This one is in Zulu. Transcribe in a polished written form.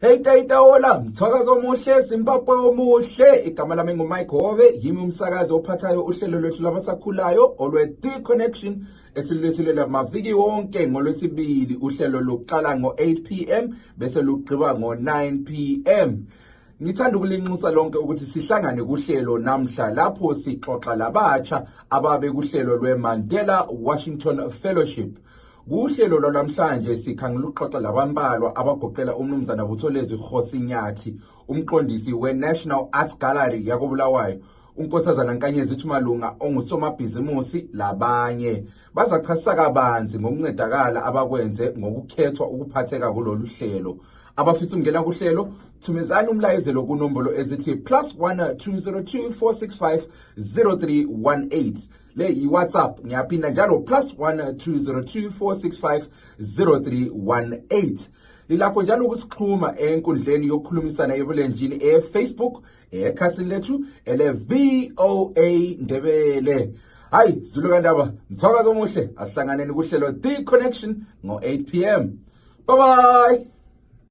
Hey tayita hola, mthwakazo omuhle, Zimbabwe omuhle. Igama lami nguMike Hove, yimi umsakazi ophathayo uhlelo lwethu labasakhulayo olwe-The Connection esilwethulela maviki wonke ngolwesibili. Uhlelo luqala ngo-8 p.m. bese lugqiba ngo-9 p.m. Ngithanda ukulinxusa lonke ukuthi sihlangane kuhlelo namhla lapho sixoxa labatsha ababe kuhlelo lwe-Mandela Washington Fellowship. Kuhlelo lwanamhlanje sikhangiluxoxa labambalwa abagoqela umnumzana Buthelezi Khosinyathi, umqondisi we-National Arts Gallery yakoBulawayo, unkosazana Nkanyezi Thumalunga ongusomabhizimusi labanye. Bazachasisa kabanzi ngokuncedakala abakwenze ngokukhethwa ukuphatheka kulolu hlelo. Abafisa ukungena kuhlelo, thumezani umlayezelo kunombolo ezithi +1 202 465 0318. Le yi-WhatsApp, ngiyaphinda njalo +1 202 465 0318. Lilakho njalo ukusixhuma enkundleni yokukhulumisana ebulenjini e-Facebook, ekhasini lethu ele-VOA Ndebele. Hayi, Zulu kaNdaba, mthwakazo omuhle, asihlanganeni kuhlelo The Connection ngo-8 p.m. Bye-bye!